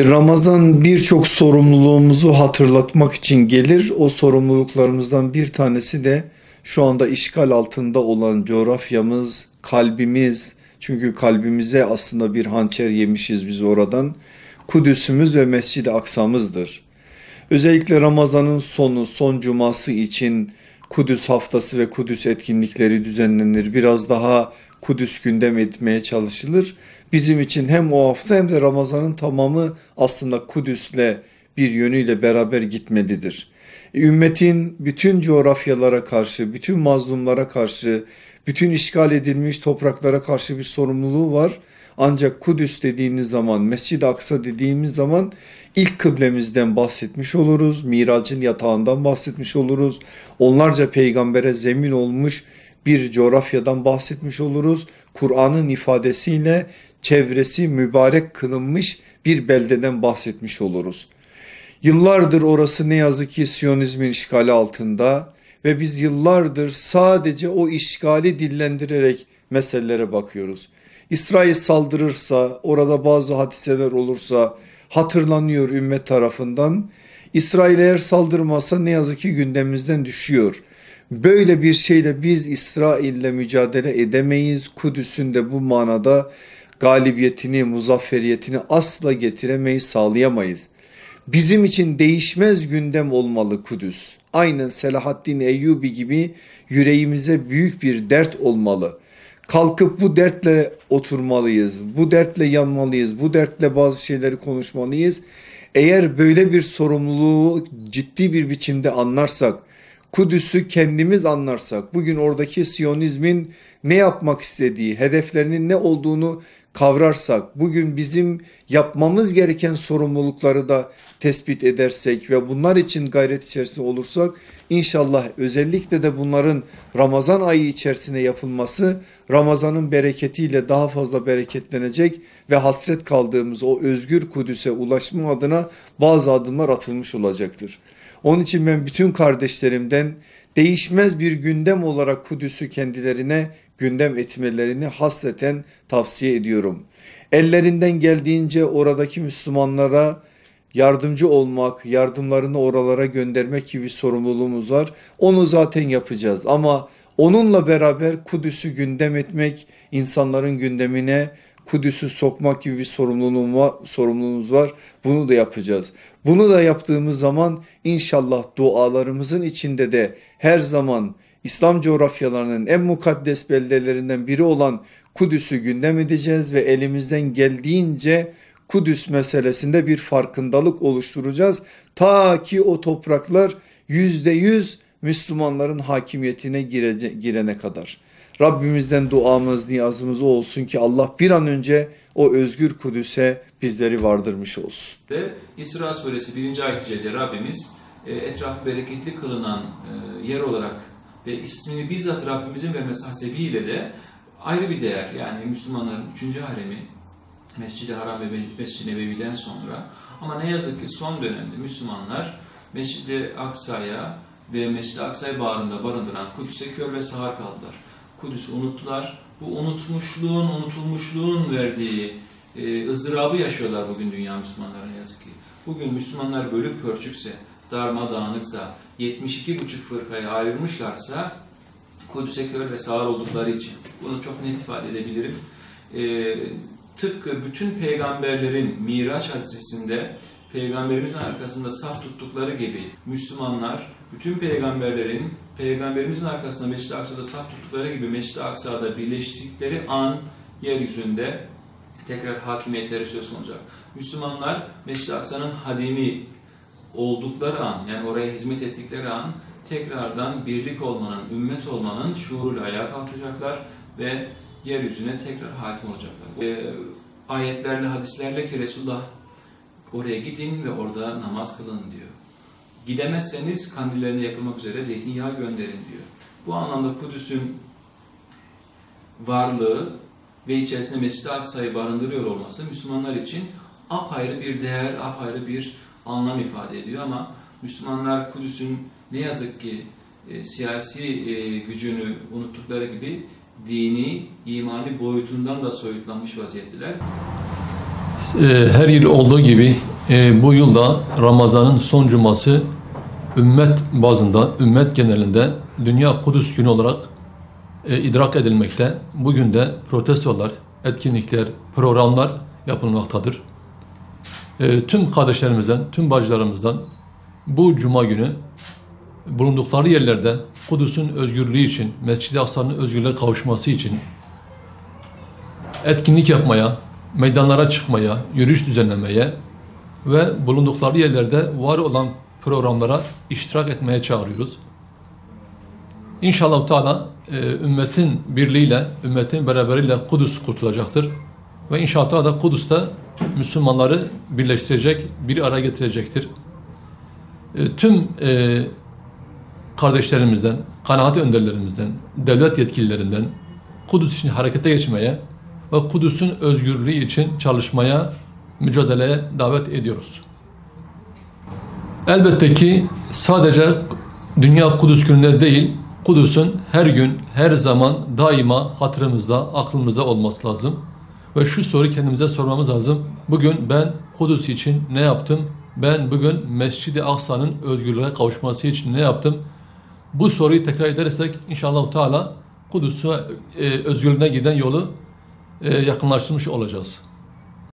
Ramazan birçok sorumluluğumuzu hatırlatmak için gelir. O sorumluluklarımızdan bir tanesi de şu anda işgal altında olan coğrafyamız, kalbimiz. Çünkü kalbimize aslında bir hançer yemişiz biz oradan. Kudüs'ümüz ve Mescid-i Aksa'mızdır. Özellikle Ramazan'ın son cuması için Kudüs haftası ve Kudüs etkinlikleri düzenlenir. Biraz daha Kudüs gündem etmeye çalışılır. Bizim için hem o hafta hem de Ramazan'ın tamamı aslında Kudüs'le bir yönüyle beraber gitmelidir. Ümmetin bütün coğrafyalara karşı, bütün mazlumlara karşı, bütün işgal edilmiş topraklara karşı bir sorumluluğu var. Ancak Kudüs dediğiniz zaman, Mescid-i Aksa dediğimiz zaman ilk kıblemizden bahsetmiş oluruz. Miracın yatağından bahsetmiş oluruz. Onlarca peygambere zemin olmuş bir coğrafyadan bahsetmiş oluruz. Kur'an'ın ifadesiyle çevresi mübarek kılınmış bir beldeden bahsetmiş oluruz. Yıllardır orası ne yazık ki Siyonizmin işgali altında ve biz yıllardır sadece o işgali dillendirerek meselelere bakıyoruz. İsrail saldırırsa, orada bazı hadiseler olursa hatırlanıyor ümmet tarafından. İsrail eğer saldırmazsa ne yazık ki gündemimizden düşüyor. Böyle bir şeyle biz İsrail'le mücadele edemeyiz. Kudüs'ün de bu manada galibiyetini, muzafferiyetini asla getiremeyiz, sağlayamayız. Bizim için değişmez gündem olmalı Kudüs. Aynen Selahaddin Eyyubi gibi yüreğimize büyük bir dert olmalı. Kalkıp bu dertle oturmalıyız, bu dertle yanmalıyız, bu dertle bazı şeyleri konuşmalıyız. Eğer böyle bir sorumluluğu ciddi bir biçimde anlarsak, Kudüs'ü kendimiz anlarsak, bugün oradaki Siyonizmin ne yapmak istediği, hedeflerinin ne olduğunu kavrarsak, bugün bizim yapmamız gereken sorumlulukları da tespit edersek ve bunlar için gayret içerisinde olursak, İnşallah özellikle de bunların Ramazan ayı içerisinde yapılması Ramazan'ın bereketiyle daha fazla bereketlenecek ve hasret kaldığımız o özgür Kudüs'e ulaşma adına bazı adımlar atılmış olacaktır. Onun için ben bütün kardeşlerimden değişmez bir gündem olarak Kudüs'ü kendilerine gündem etmelerini hasreten tavsiye ediyorum. Ellerinden geldiğince oradaki Müslümanlara yardımcı olmak, yardımlarını oralara göndermek gibi sorumluluğumuz var. Onu zaten yapacağız ama onunla beraber Kudüs'ü gündem etmek, insanların gündemine Kudüs'ü sokmak gibi bir sorumluluğumuz var. Bunu da yapacağız. Bunu da yaptığımız zaman inşallah dualarımızın içinde de her zaman İslam coğrafyalarının en mukaddes beldelerinden biri olan Kudüs'ü gündem edeceğiz ve elimizden geldiğince Kudüs meselesinde bir farkındalık oluşturacağız. Ta ki o topraklar %100 Müslümanların hakimiyetine girene kadar. Rabbimizden duamız, niyazımız o olsun ki Allah bir an önce o özgür Kudüs'e bizleri vardırmış olsun. İsra suresi 1. ayet-i celle Rabbimiz etrafı bereketli kılınan yer olarak ve ismini bizzat Rabbimizin vermesi hasebiyle de ayrı bir değer. Yani Müslümanların 3. haremi Mescid-i Haram ve Mescid-i Nebevi'den sonra, ama ne yazık ki son dönemde Müslümanlar Mescid-i Aksa'ya ve Mescid-i Aksa'yı bağrında barındıran Kudüs'e kör ve sağır kaldılar. Kudüs'ü unuttular. Bu unutulmuşluğun verdiği ızdırabı yaşıyorlar bugün dünya Müslümanları ne yazık ki. Bugün Müslümanlar bölük pörçükse, darmadağınıksa, 72,5 fırkaya ayrılmışlarsa Kudüs'e kör ve sağır oldukları için. Bunu çok net ifade edebilirim. Tıpkı bütün peygamberlerin Miraç hadisesinde peygamberimizin arkasında saf tuttukları gibi Müslümanlar bütün peygamberimizin arkasında Mescid-i Aksa'da saf tuttukları gibi Mescid-i Aksa'da birleştikleri an yeryüzünde tekrar hakimiyetleri söz olacak. Müslümanlar Mescid-i Aksa'nın hadimi oldukları an, yani oraya hizmet ettikleri an tekrardan birlik olmanın, ümmet olmanın şuuruyla ayağa kalkacaklar ve yeryüzüne tekrar hakim olacaklar. Ayetlerle, hadislerle ki Resulullah oraya gidin ve orada namaz kılın diyor. Gidemezseniz kandillerine yakılmak üzere zeytinyağı gönderin diyor. Bu anlamda Kudüs'ün varlığı ve içerisinde Mescid-i Aksa'yı barındırıyor olması Müslümanlar için apayrı bir değer, apayrı bir anlam ifade ediyor. Ama Müslümanlar Kudüs'ün ne yazık ki siyasi gücünü unuttukları gibi dini, imani boyutundan da soyutlanmış vaziyetteler. Her yıl olduğu gibi bu yılda Ramazan'ın son cuması ümmet bazında, ümmet genelinde Dünya Kudüs Günü olarak idrak edilmekte. Bugün de protestolar, etkinlikler, programlar yapılmaktadır. Tüm kardeşlerimizden, tüm bacılarımızdan bu cuma günü bulundukları yerlerde Kudüs'ün özgürlüğü için, Mescid-i Aksa'nın özgürlüğe kavuşması için etkinlik yapmaya, meydanlara çıkmaya, yürüyüş düzenlemeye ve bulundukları yerlerde var olan programlara iştirak etmeye çağırıyoruz. İnşallah Teala ümmetin birliğiyle, ümmetin beraberiyle Kudüs kurtulacaktır. Ve inşallah Teala Kudüs'te Müslümanları birleştirecek, bir araya getirecektir. Tüm kardeşlerimizden, kanaat önderlerimizden, devlet yetkililerinden Kudüs için harekete geçmeye ve Kudüs'ün özgürlüğü için çalışmaya, mücadeleye davet ediyoruz. Elbette ki sadece Dünya Kudüs Günü'nde değil, Kudüs'ün her gün, her zaman, daima hatırımızda, aklımızda olması lazım. Ve şu soruyu kendimize sormamız lazım. Bugün ben Kudüs için ne yaptım? Ben bugün Mescid-i Aksa'nın özgürlüğe kavuşması için ne yaptım? Bu soruyu tekrar edersek inşallah Teala Kudüs'e özgürlüğüne giden yolu yakınlaştırmış olacağız.